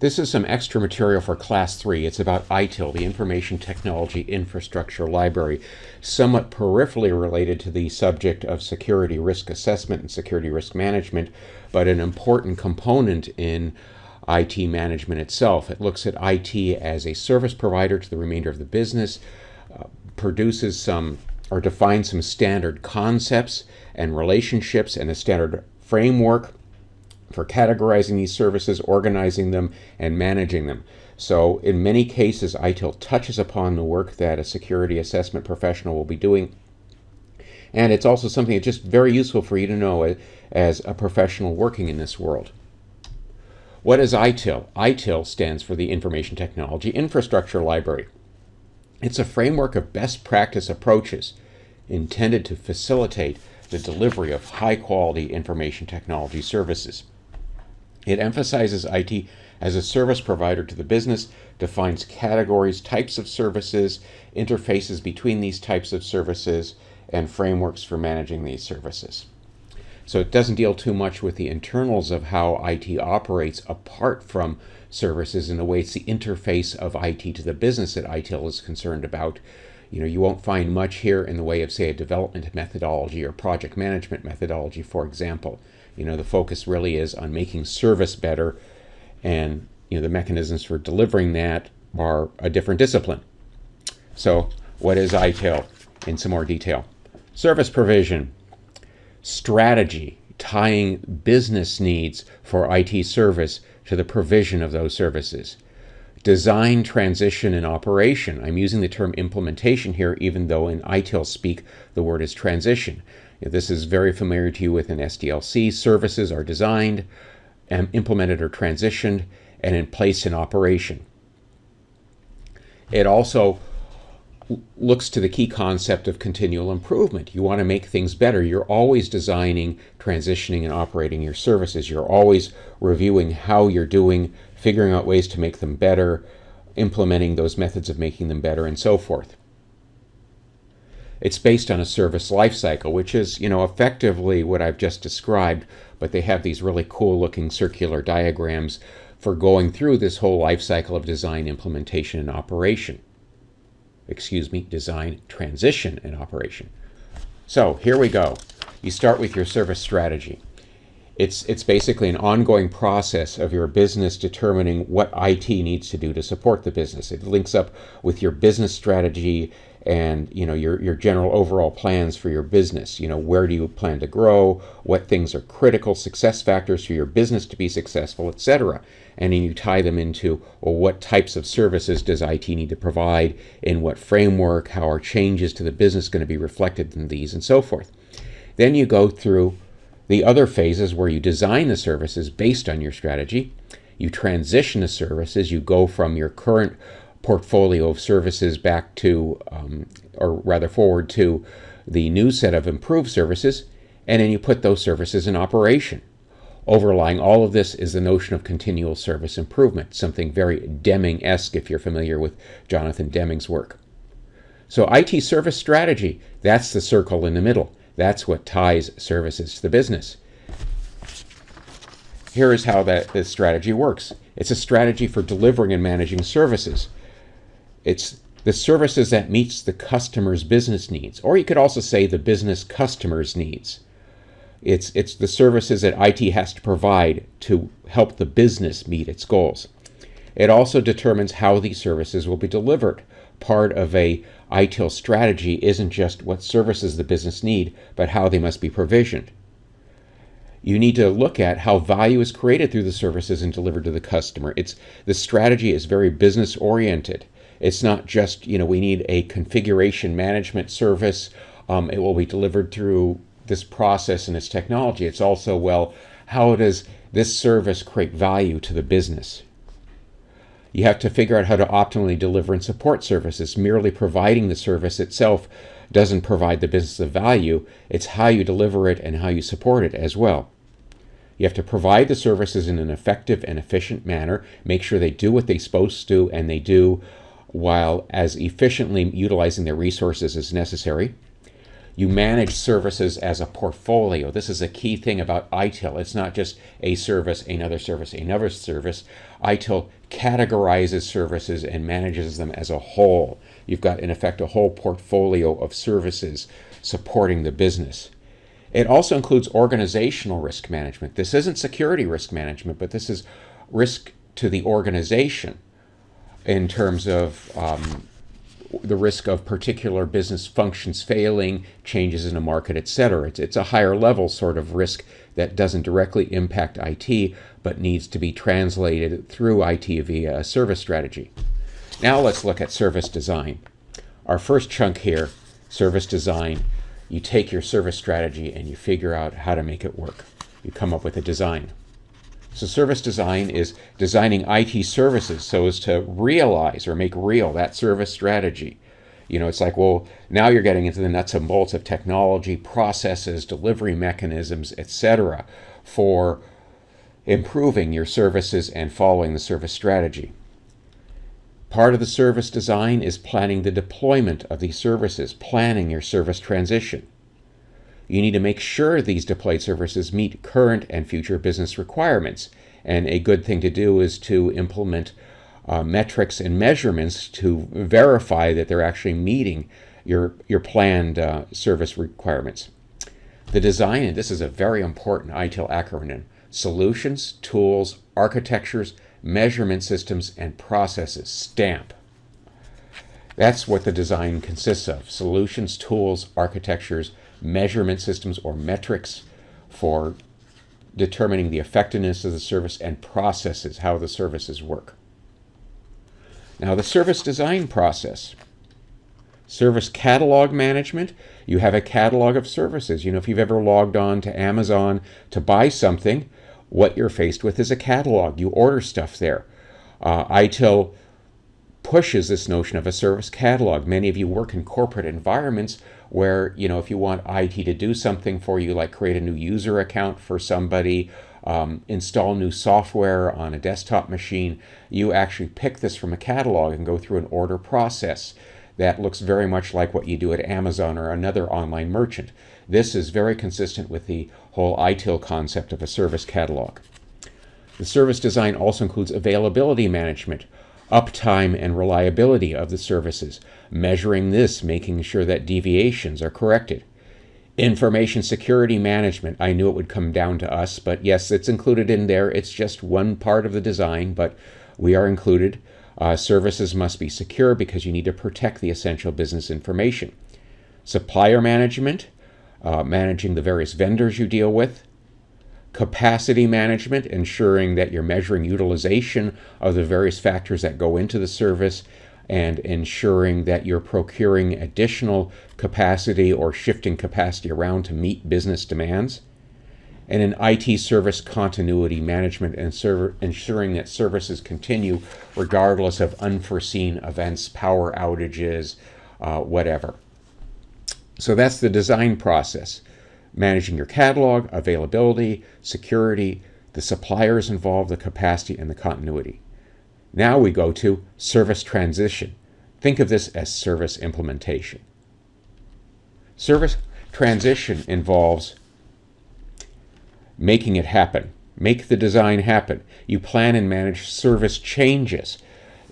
This is some extra material for Class 3. It's about ITIL, the Information Technology Infrastructure Library, somewhat peripherally related to the subject of security risk assessment and security risk management, but an important component in IT management itself. It looks at IT as a service provider to the remainder of the business, produces some or defines some standard concepts and relationships and a standard framework for categorizing these services, organizing them, and managing them. So in many cases, ITIL touches upon the work that a security assessment professional will be doing. And it's also something that's just very useful for you to know as a professional working in this world. What is ITIL? ITIL stands for the Information Technology Infrastructure Library. It's a framework of best practice approaches intended to facilitate the delivery of high-quality information technology services. It emphasizes IT as a service provider to the business, defines categories, types of services, interfaces between these types of services, and frameworks for managing these services. So it doesn't deal too much with the internals of how IT operates apart from services. In a way, it's the interface of IT to the business that ITIL is concerned about. You won't find much here in the way of, say, a development methodology or project management methodology, for example. The focus really is on making service better, and the mechanisms for delivering that are a different discipline. So what is ITIL in some more detail? Service provision, strategy, tying business needs for IT service to the provision of those services. Design, transition, and operation. I'm using the term implementation here, even though in ITIL speak the word is transition. This is very familiar to you with an SDLC. Services are designed, and implemented or transitioned, and in place in operation. It also looks to the key concept of continual improvement. You want to make things better. You're always designing, transitioning, and operating your services. You're always reviewing how you're doing, figuring out ways to make them better, implementing those methods of making them better, and so forth. It's based on a service lifecycle, which is, effectively what I've just described, but they have these really cool looking circular diagrams for going through this whole life cycle of design, implementation, and operation. Design, transition, and operation. So here we go. You start with your service strategy. It's basically an ongoing process of your business determining what IT needs to do to support the business. It links up with your business strategy and your general overall plans for your business. Where do you plan to grow, what things are critical success factors for your business to be successful, etc. And then you tie them into, well, what types of services does IT need to provide, in what framework, how are changes to the business going to be reflected in these, and so forth. Then you go through the other phases where you design the services based on your strategy. You transition the services. You go from your current portfolio of services back to, or rather forward to, the new set of improved services, and then you put those services in operation. Overlying all of this is the notion of continual service improvement, something very Deming-esque if you're familiar with Jonathan Deming's work. So IT service strategy, that's the circle in the middle. That's what ties services to the business. Here is how this strategy works. It's a strategy for delivering and managing services. It's the services that meets the customer's business needs, or you could also say the business customer's needs. It's the services that IT has to provide to help the business meet its goals. It also determines how these services will be delivered. Part of a ITIL strategy isn't just what services the business need, but how they must be provisioned. You need to look at how value is created through the services and delivered to the customer. The strategy is very business oriented. It's not just, we need a configuration management service. It will be delivered through this process and its technology. It's also, well, how does this service create value to the business? You have to figure out how to optimally deliver and support services. Merely providing the service itself doesn't provide the business of value. It's how you deliver it and how you support it as well. You have to provide the services in an effective and efficient manner, make sure they do what they're supposed to, and they do while as efficiently utilizing their resources as necessary. You manage services as a portfolio. This is a key thing about ITIL. It's not just a service, another service, another service. ITIL categorizes services and manages them as a whole. You've got, in effect, a whole portfolio of services supporting the business. It also includes organizational risk management. This isn't security risk management, but this is risk to the organization in terms of the risk of particular business functions failing, changes in a market, etc. It's a higher level sort of risk that doesn't directly impact IT, but needs to be translated through IT via a service strategy. Now let's look at service design. Our first chunk here, service design. You take your service strategy and you figure out how to make it work. You come up with a design. So service design is designing IT services so as to realize or make real that service strategy. It's like, well, now you're getting into the nuts and bolts of technology, processes, delivery mechanisms, etc., for improving your services and following the service strategy. Part of the service design is planning the deployment of these services, planning your service transition. You need to make sure these deployed services meet current and future business requirements. And a good thing to do is to implement metrics and measurements to verify that they're actually meeting your planned service requirements. The design, and this is a very important ITIL acronym, solutions, tools, architectures, measurement systems, and processes, STAMP. That's what the design consists of: solutions, tools, architectures, measurement systems or metrics for determining the effectiveness of the service, and processes, how the services work. Now, the service design process. Service catalog management. You have a catalog of services. If you've ever logged on to Amazon to buy something, what you're faced with is a catalog. You order stuff there. ITIL pushes this notion of a service catalog. Many of you work in corporate environments where, if you want IT to do something for you, like create a new user account for somebody, install new software on a desktop machine, you actually pick this from a catalog and go through an order process that looks very much like what you do at Amazon or another online merchant. This is very consistent with the whole ITIL concept of a service catalog. The service design also includes availability management, uptime and reliability of the services, measuring this, making sure that deviations are corrected. Information security management. I knew it would come down to us, but yes, it's included in there. It's just one part of the design, but we are included. Services must be secure because you need to protect the essential business information. Supplier management, managing the various vendors you deal with. Capacity management, ensuring that you're measuring utilization of the various factors that go into the service and ensuring that you're procuring additional capacity or shifting capacity around to meet business demands. And an IT service continuity management, and ensuring that services continue regardless of unforeseen events, power outages, whatever. So that's the design process. Managing your catalog, availability, security, the suppliers involved, the capacity, and the continuity. Now we go to service transition. Think of this as service implementation. Service transition involves making it happen. Make the design happen. You plan and manage service changes.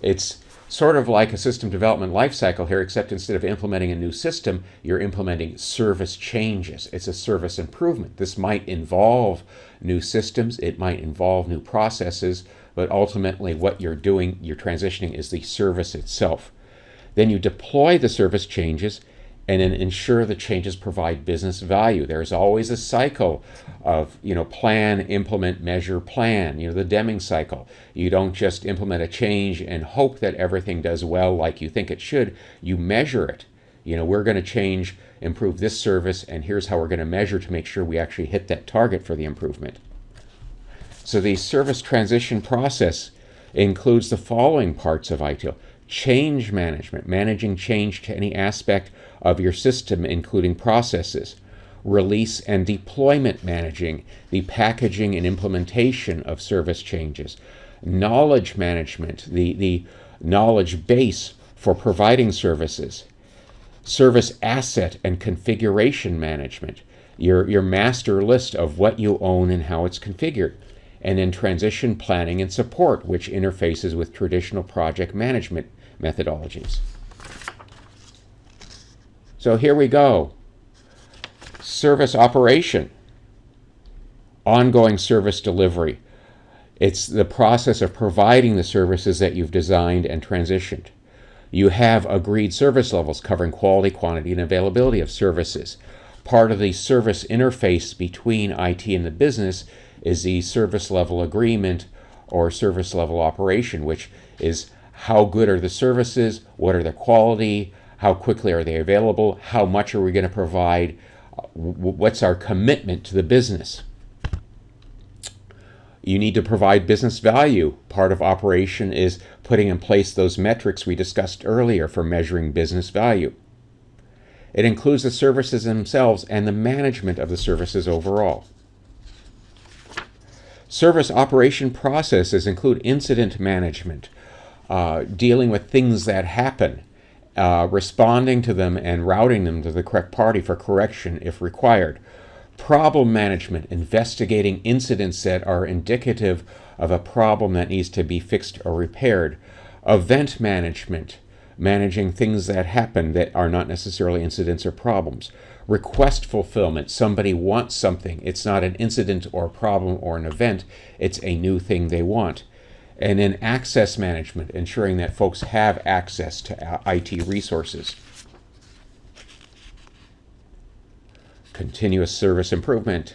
It's sort of like a system development lifecycle here, except instead of implementing a new system, you're implementing service changes. It's a service improvement. This might involve new systems, it might involve new processes, but ultimately what you're doing, you're transitioning, is the service itself. Then you deploy the service changes and then ensure the changes provide business value. There's always a cycle of, plan, implement, measure, plan, the Deming cycle. You don't just implement a change and hope that everything does well like you think it should. You measure it. We're going to improve this service, and here's how we're going to measure to make sure we actually hit that target for the improvement. So the service transition process includes the following parts of ITIL. Change management, managing change to any aspect of your system, including processes. Release and deployment managing, the packaging and implementation of service changes. Knowledge management, the knowledge base for providing services. Service asset and configuration management, your master list of what you own and how it's configured. And then transition planning and support, which interfaces with traditional project management methodologies. So here we go. Service operation, ongoing service delivery. It's the process of providing the services that you've designed and transitioned. You have agreed service levels covering quality, quantity, and availability of services. Part of the service interface between IT and the business is the service level agreement or service level operation, which is how good are the services, what are the quality, how quickly are they available, how much are we going to provide, what's our commitment to the business. You need to provide business value. Part of operation is putting in place those metrics we discussed earlier for measuring business value. It includes the services themselves and the management of the services overall. Service operation processes include incident management, dealing with things that happen, responding to them and routing them to the correct party for correction if required. Problem management, investigating incidents that are indicative of a problem that needs to be fixed or repaired. Event management, managing things that happen that are not necessarily incidents or problems. Request fulfillment, somebody wants something. It's not an incident or problem or an event, it's a new thing they want. And then access management, ensuring that folks have access to IT resources. Continuous service improvement.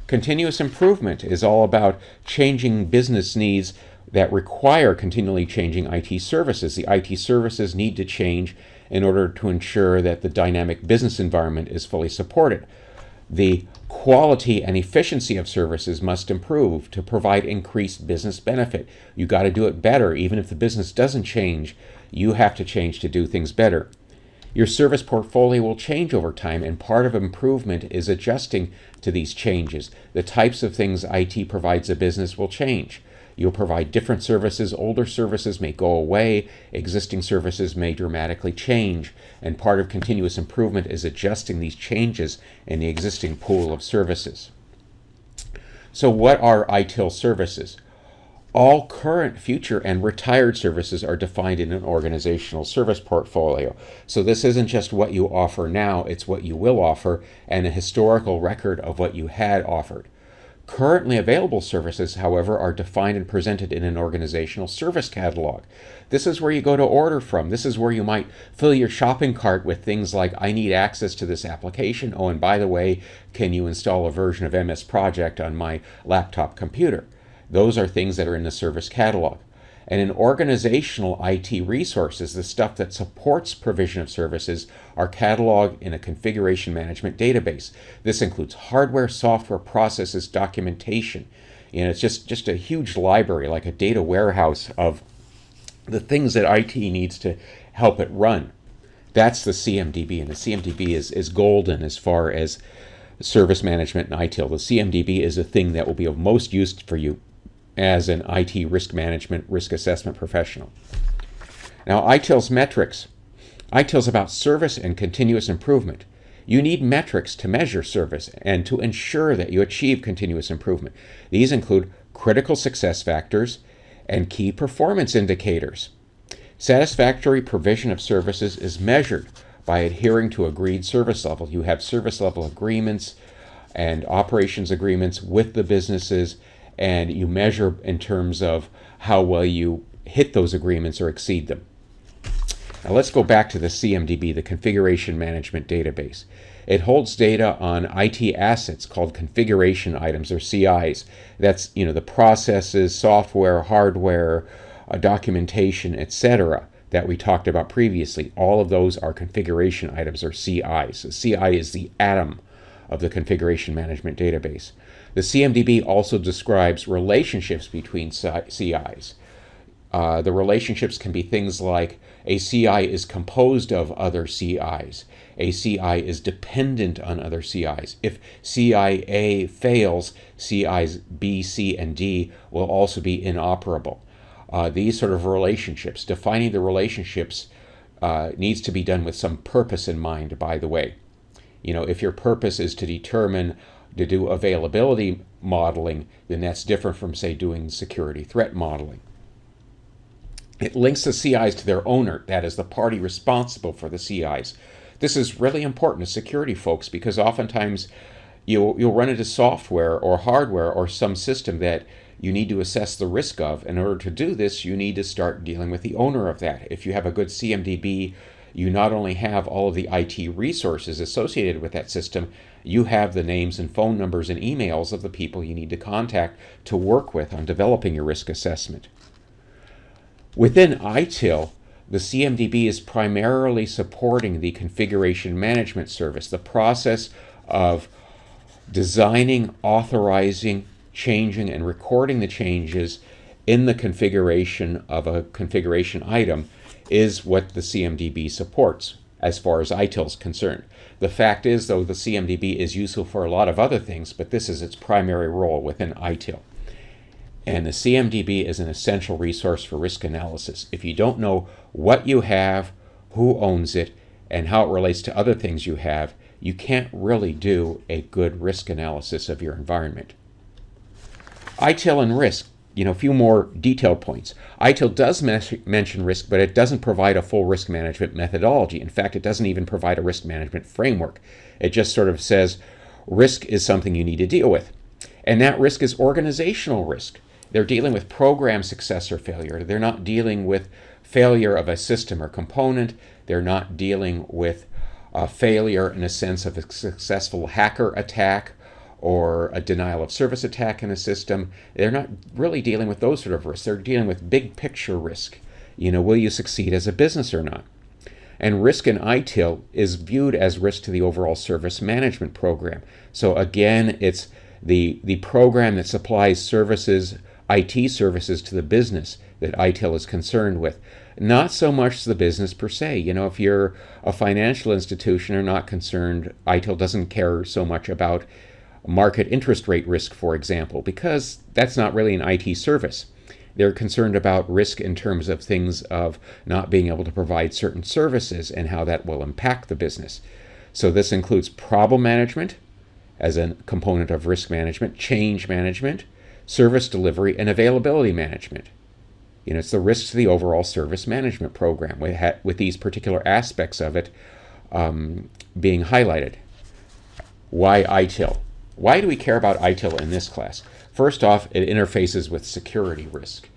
Continuous improvement is all about changing business needs that require continually changing IT services. The IT services need to change in order to ensure that the dynamic business environment is fully supported. The quality and efficiency of services must improve to provide increased business benefit. You got to do it better. Even if the business doesn't change, you have to change to do things better. Your service portfolio will change over time, and part of improvement is adjusting to these changes. The types of things IT provides a business will change. You'll provide different services. Older services may go away. Existing services may dramatically change. And part of continuous improvement is adjusting these changes in the existing pool of services. So what are ITIL services? All current, future, and retired services are defined in an organizational service portfolio. So this isn't just what you offer now, it's what you will offer and a historical record of what you had offered. Currently available services, however, are defined and presented in an organizational service catalog. This is where you go to order from. This is where you might fill your shopping cart with things like, I need access to this application. Oh, and by the way, can you install a version of MS Project on my laptop computer? Those are things that are in the service catalog. And in organizational IT resources, the stuff that supports provision of services are cataloged in a configuration management database. This includes hardware, software, processes, documentation. It's just a huge library, like a data warehouse of the things that IT needs to help it run. That's the CMDB, and the CMDB is golden as far as service management and ITIL. The CMDB is a thing that will be of most use for you as an IT risk management, risk assessment professional. Now, ITIL's metrics. ITIL's about service and continuous improvement. You need metrics to measure service and to ensure that you achieve continuous improvement. These include critical success factors and key performance indicators. Satisfactory provision of services is measured by adhering to agreed service level. You have service level agreements and operations agreements with the businesses, and you measure in terms of how well you hit those agreements or exceed them. Now let's go back to the CMDB, the Configuration Management Database. It holds data on IT assets called configuration items, or CIs. That's the processes, software, hardware, documentation, etc. that we talked about previously. All of those are configuration items, or CIs. So CI is the atom of the Configuration Management Database. The CMDB also describes relationships between CIs. The relationships can be things like a CI is composed of other CIs. A CI is dependent on other CIs. If CI A fails, CIs B, C, and D will also be inoperable. These sort of relationships, defining the relationships needs to be done with some purpose in mind, by the way. If your purpose is to do availability modeling, then that's different from, say, doing security threat modeling. It links the CIs to their owner, that is the party responsible for the CIs. This is really important to security folks because oftentimes you'll run into software or hardware or some system that you need to assess the risk of. In order to do this, you need to start dealing with the owner of that. If you have a good CMDB, you not only have all of the IT resources associated with that system, you have the names and phone numbers and emails of the people you need to contact to work with on developing your risk assessment. Within ITIL, the CMDB is primarily supporting the configuration management service, the process of designing, authorizing, changing, and recording the changes in the configuration of a configuration item is what the CMDB supports as far as ITIL is concerned. The fact is, though, the CMDB is useful for a lot of other things, but this is its primary role within ITIL. And the CMDB is an essential resource for risk analysis. If you don't know what you have, who owns it, and how it relates to other things you have, you can't really do a good risk analysis of your environment. ITIL and Risk, a few more detailed points. ITIL does mention risk, but it doesn't provide a full risk management methodology. In fact, it doesn't even provide a risk management framework. It just sort of says risk is something you need to deal with. And that risk is organizational risk. They're dealing with program success or failure. They're not dealing with failure of a system or component. They're not dealing with a failure in a sense of a successful hacker attack or a denial of service attack in a system. They're not really dealing with those sort of risks. They're dealing with big picture risk. Will you succeed as a business or not? And risk in ITIL is viewed as risk to the overall service management program. So again, it's the program that supplies services, IT services to the business that ITIL is concerned with. Not so much the business per se. If you're a financial institution or not concerned, ITIL doesn't care so much about market interest rate risk, for example, because that's not really an IT service. They're concerned about risk in terms of things of not being able to provide certain services and how that will impact the business. So this includes problem management as a component of risk management, change management, service delivery, and availability management. It's the risk to the overall service management program with these particular aspects of it being highlighted. Why ITIL? Why do we care about ITIL in this class? First off, it interfaces with security risk.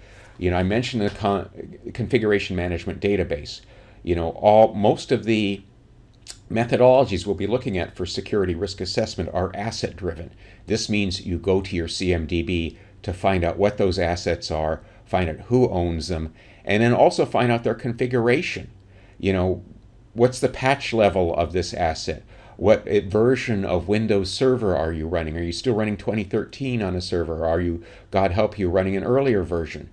I mentioned the configuration management database. Most of the methodologies we'll be looking at for security risk assessment are asset driven. This means you go to your CMDB to find out what those assets are, find out who owns them, and then also find out their configuration. What's the patch level of this asset? What version of Windows Server are you running? Are you still running 2013 on a server? Are you, God help you, running an earlier version?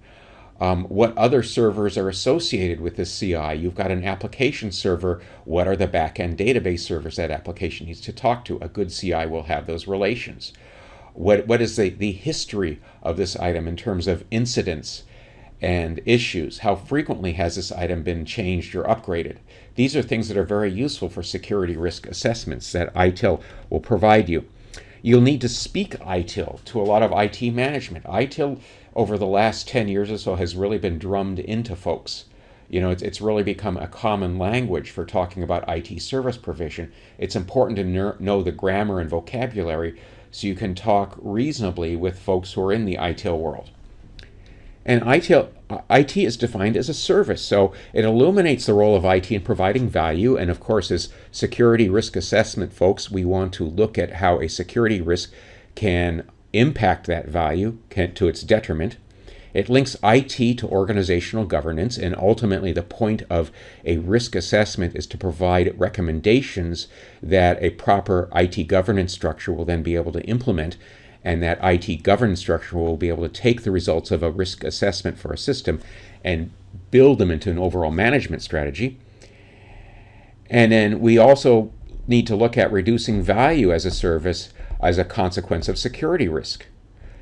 What other servers are associated with this CI? You've got an application server. What are the back-end database servers that application needs to talk to? A good CI will have those relations. What is the history of this item in terms of incidents and issues? How frequently has this item been changed or upgraded? These are things that are very useful for security risk assessments that ITIL will provide you. You'll need to speak ITIL to a lot of IT management. ITIL over the last 10 years or so has really been drummed into folks. It's really become a common language for talking about IT service provision. It's important to know the grammar and vocabulary so you can talk reasonably with folks who are in the ITIL world. And IT is defined as a service, so it illuminates the role of IT in providing value. And of course, as security risk assessment folks, we want to look at how a security risk can impact that value to its detriment. It links IT to organizational governance, and ultimately the point of a risk assessment is to provide recommendations that a proper IT governance structure will then be able to implement, and that IT governance structure will be able to take the results of a risk assessment for a system and build them into an overall management strategy. And then we also need to look at reducing value as a service as a consequence of security risk.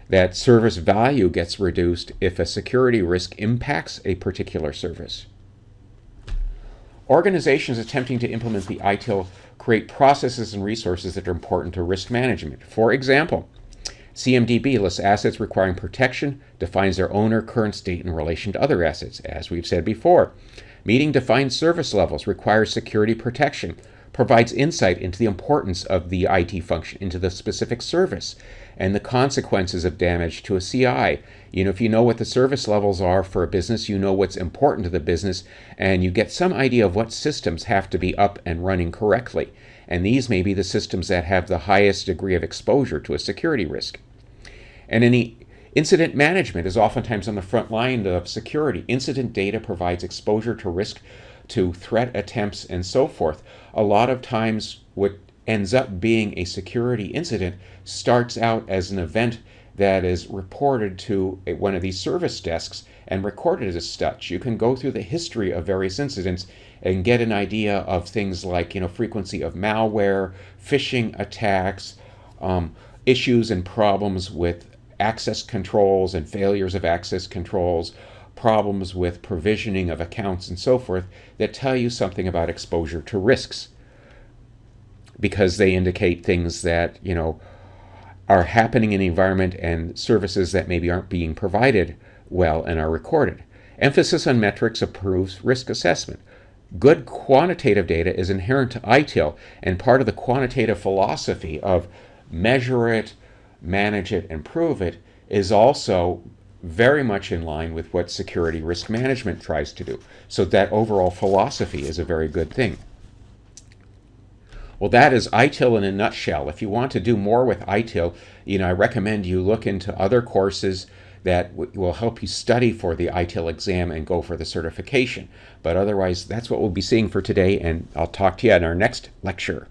That service value gets reduced if a security risk impacts a particular service. Organizations attempting to implement the ITIL create processes and resources that are important to risk management. For example, CMDB lists assets requiring protection, defines their owner, current state in relation to other assets, as we've said before. Meeting defined service levels requires security protection, provides insight into the importance of the IT function, into the specific service, and the consequences of damage to a CI. If you know what the service levels are for a business, you know what's important to the business, and you get some idea of what systems have to be up and running correctly. And these may be the systems that have the highest degree of exposure to a security risk. And any incident management is oftentimes on the front line of security. Incident data provides exposure to risk, to threat attempts, and so forth. A lot of times what ends up being a security incident starts out as an event that is reported to one of these service desks and recorded as such. You can go through the history of various incidents and get an idea of things like frequency of malware, phishing attacks, issues and problems with access controls and failures of access controls, problems with provisioning of accounts and so forth, that tell you something about exposure to risks, because they indicate things that are happening in the environment and services that maybe aren't being provided well and are recorded. Emphasis on metrics improves risk assessment. Good quantitative data is inherent to ITIL and part of the quantitative philosophy of measure it, manage it, improve it is also very much in line with what security risk management tries to do. So that overall philosophy is a very good thing. Well, that is ITIL in a nutshell. If you want to do more with ITIL, I recommend you look into other courses that will help you study for the ITIL exam and go for the certification. But otherwise, that's what we'll be seeing for today, and I'll talk to you in our next lecture.